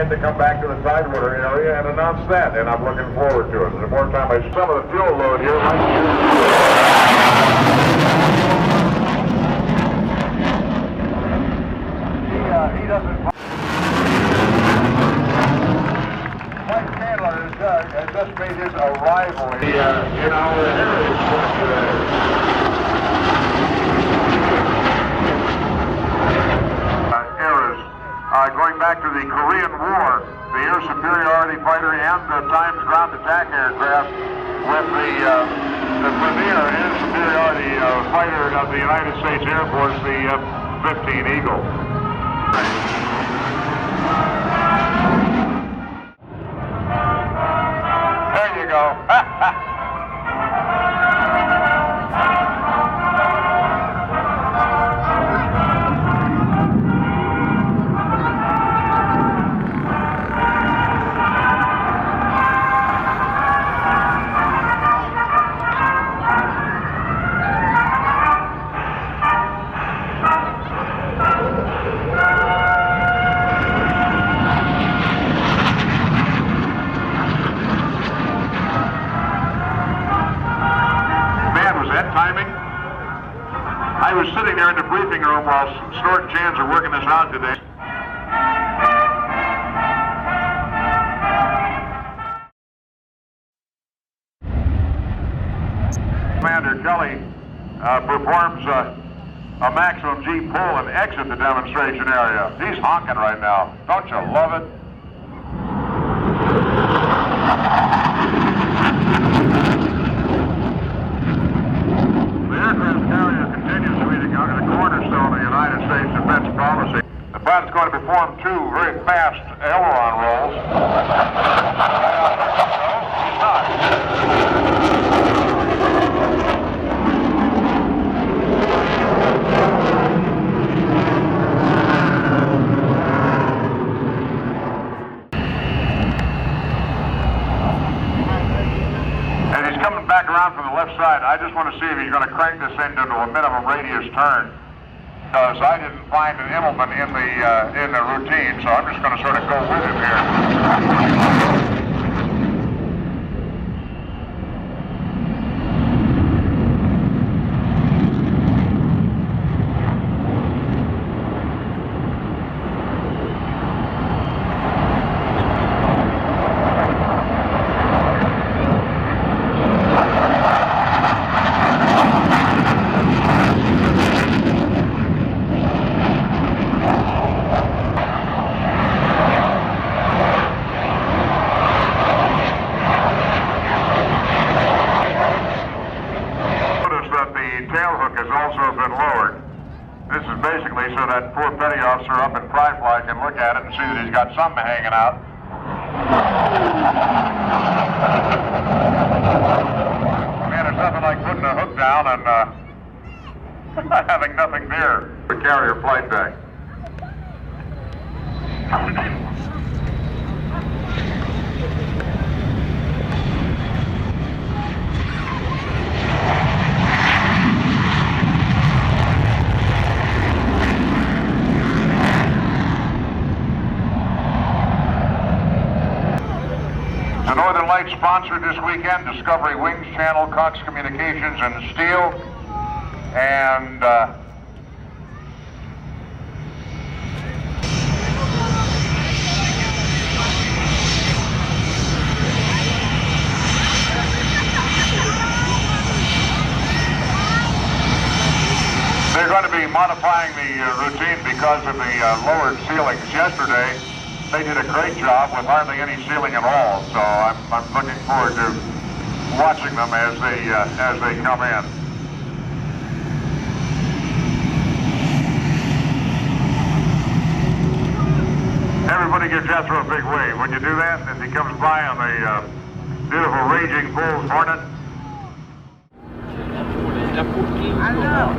to come back to the Tidewater area and announce that, and I'm looking forward to it. The more time I some of the fuel load here might be... He doesn't... Mike Chandler has just made his arrival in our heritage course today. Going back to the Korean War, the air superiority fighter and the Times ground attack aircraft with the premier air superiority fighter of the United States Air Force, the F-14 Eagle. There you go. I was sitting there in the briefing room while Snort and Chans are working this out today. Commander Kelly performs a maximum G pull and exit the demonstration area. He's honking right now. Don't you love it? The pilot's going to perform two very fast aileron rolls. He's not. And he's coming back around from the left side. I just want to see if he's going to crank this into a minimum radius turn. Because I didn't find an Immelman in the routine, so I'm just going to sort of go with him here. So that poor petty officer up in Fry Fly can look at it and see that he's got something hanging out. Man, there's nothing like putting a hook down and having nothing near the carrier flight deck. The Northern Lights sponsored this weekend Discovery Wings Channel, Cox Communications, and Steel. And they're going to be modifying the routine because of the lowered ceilings yesterday. They did a great job with hardly any ceiling at all, so I'm looking forward to watching them as they come in. Everybody give Jethro a big wave. When you do that, as he comes by on the beautiful Raging Bull Hornet. I know.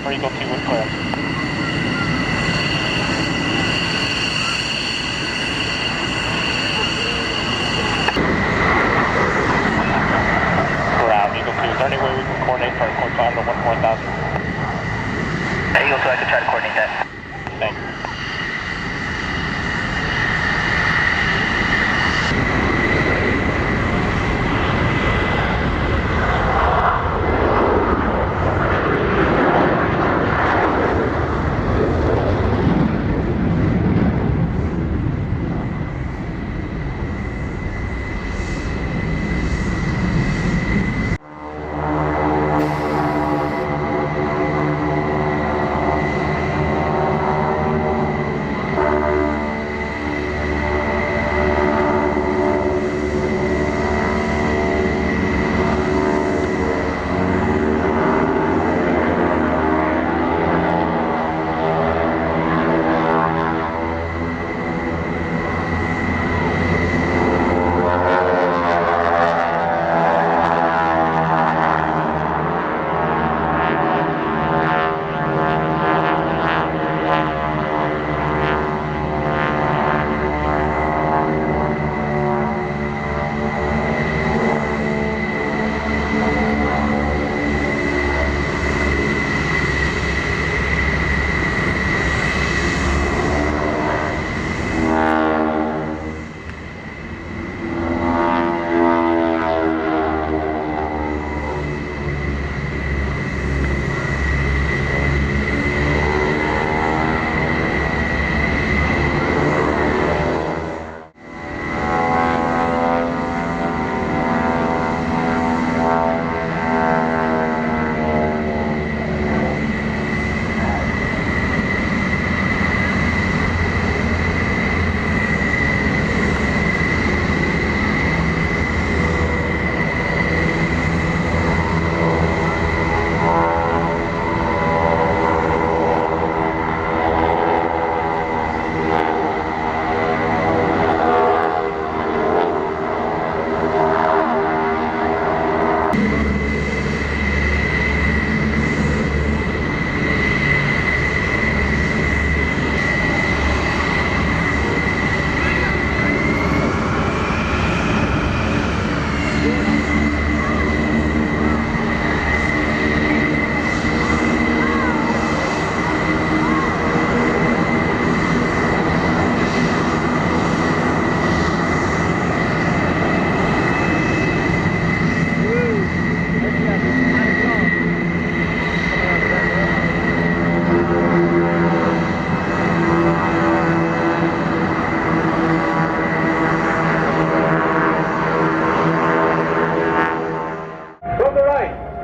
Upper Eagle 2 with clearance. Ground Eagle 2, is there any way we can coordinate for a core time to 14,000? Eagle 2, I can try to coordinate that. Thanks.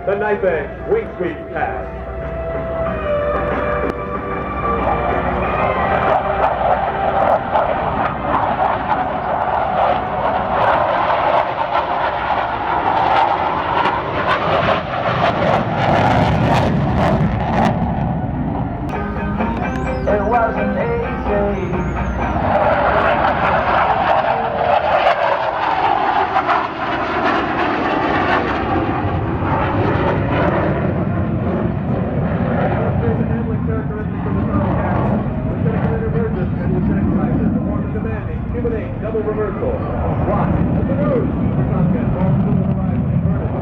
The knife edge wing sweep pass. It wasn't easy. Double reversal. Watch at the nose. Contact all full horizon inverted.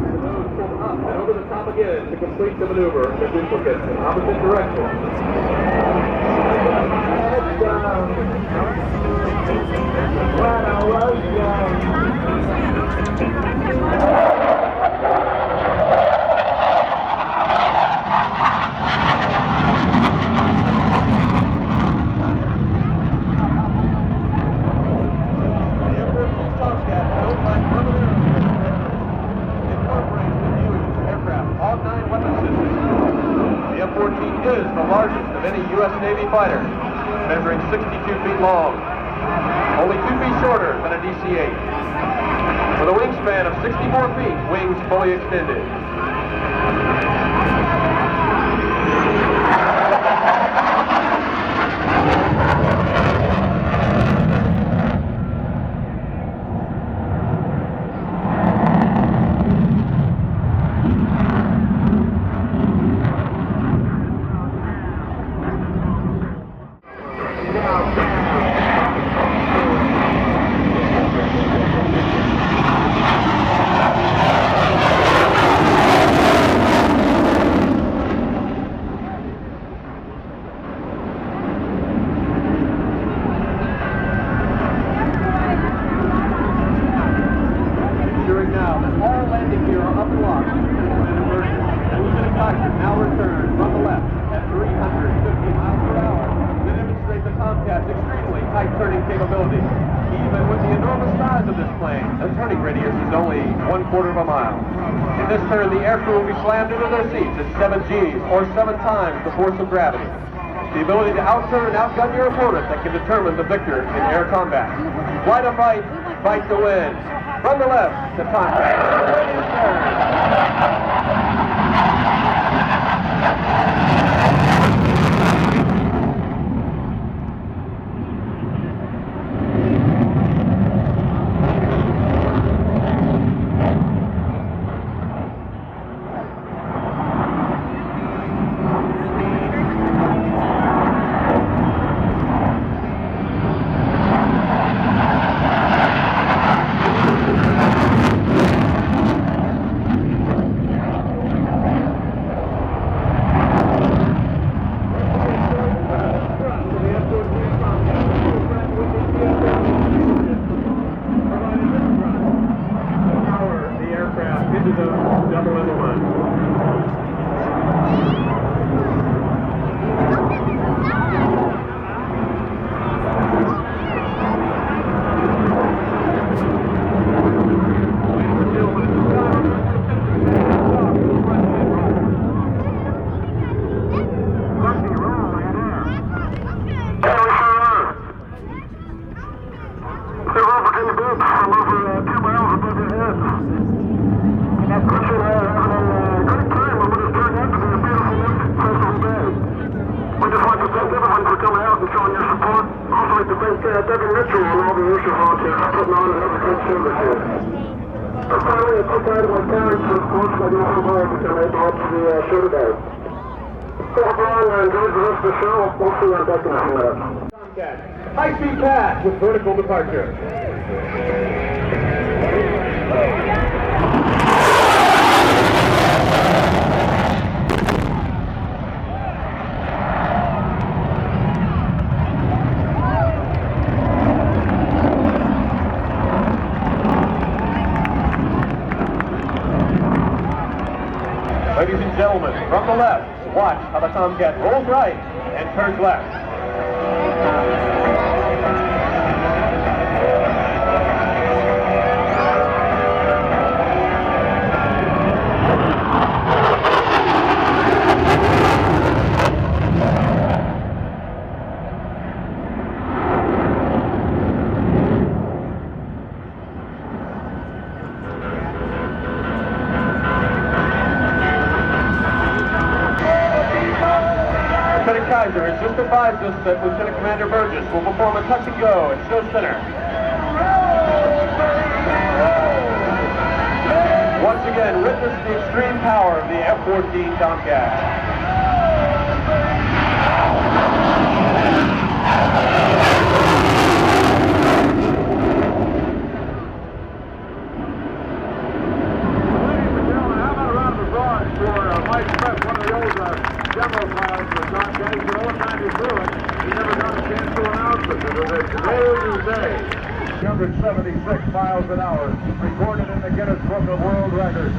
The nose pulled up and over the top again to complete the maneuver in duplicate in opposite direction. Head down. When I was young. F-14 is the largest of any U.S. Navy fighter, measuring 62 feet long, only 2 feet shorter than a DC-8. With a wingspan of 64 feet, wings fully extended. maneuverability. Even with the enormous size of this plane, the turning radius is only 1/4 of a mile. In this turn, the aircrew will be slammed into their seats at 7 Gs, or 7 times the force of gravity. The ability to outturn and outgun your opponent that can determine the victor in air combat. Fly to fight, fight to win. From the left, the Tomcat. High-speed path with vertical departure. Ladies and gentlemen, from the left, watch how the Tomcat rolls right and turns left. Has just advised us that Lieutenant Commander Burgess will perform a touch and go at show center. Once again, witness the extreme power of the F-14 Tomcat. Demo files for Tomcat. He said all the time he flew it, he never got a chance to announce it. It was a crazy day. 276 miles an hour, recorded in the Guinness Book of World Records.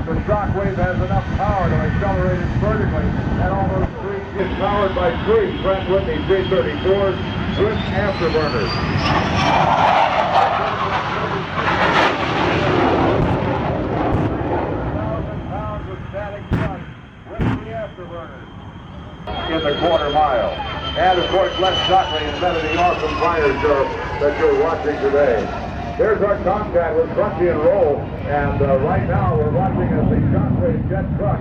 The Shockwave has enough power to accelerate it vertically at almost 3. It's powered by 3 Pratt Whitney 334s, twin afterburners. In the quarter mile. And of course, Les Shockley invented the awesome fire show that you're watching today. There's our Tomcat with Crunchy and Roll, and right now we're watching as the Shockwave jet truck.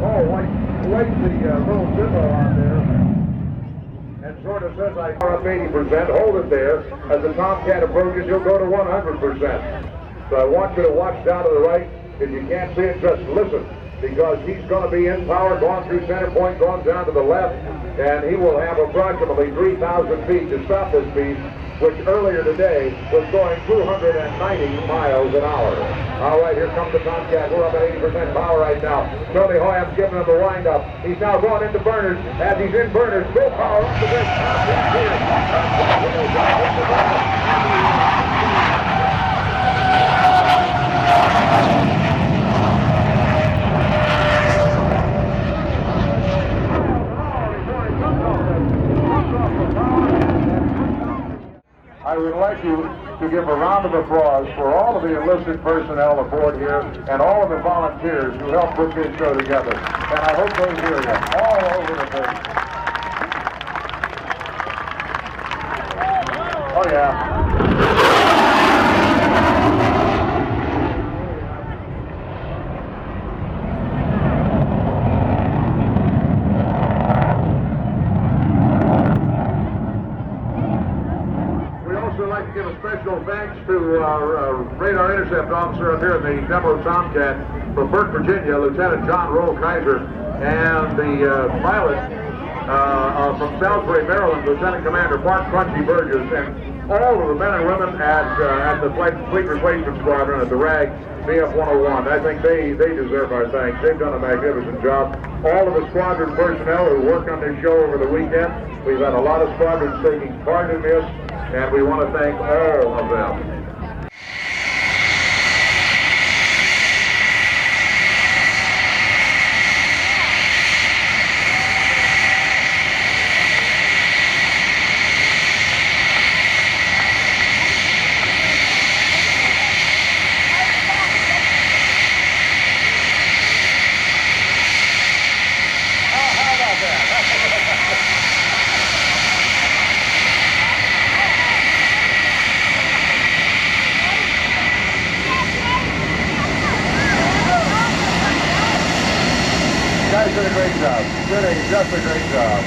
Oh, wait the little symbol on there. And sort of says I go up 80%, hold it there. As the Tomcat approaches, you'll go to 100%. So I want you to watch down to the right. If you can't see it, just listen, because he's going to be in power, going through center point, going down to the left, and he will have approximately 3,000 feet to stop this beast, which earlier today was going 290 miles an hour. All right, here comes the Tomcat. We're up at 80% power right now. Tony Hoyam's giving him the wind-up. He's now going into burners. As he's in burners, full power up to this. Tomcat here. I would like you to give a round of applause for all of the enlisted personnel aboard here and all of the volunteers who helped put this show together. And I hope they hear you all over the place. Oh, yeah. Give a special thanks to our radar intercept officer up here in the Demo Tomcat from Burke, Virginia, Lieutenant John Roll Kaiser, and the pilot from Salisbury, Maryland, Lieutenant Commander Mark Crunchy Burgess, and all of the men and women at the Fleet Replacement Squadron at the RAG BF-101. I think they deserve our thanks. They've done a magnificent job. All of the squadron personnel who worked on this show over the weekend, we've had a lot of squadrons taking part in this, and we want to thank all of them. Guys did a great job. Did just a great job.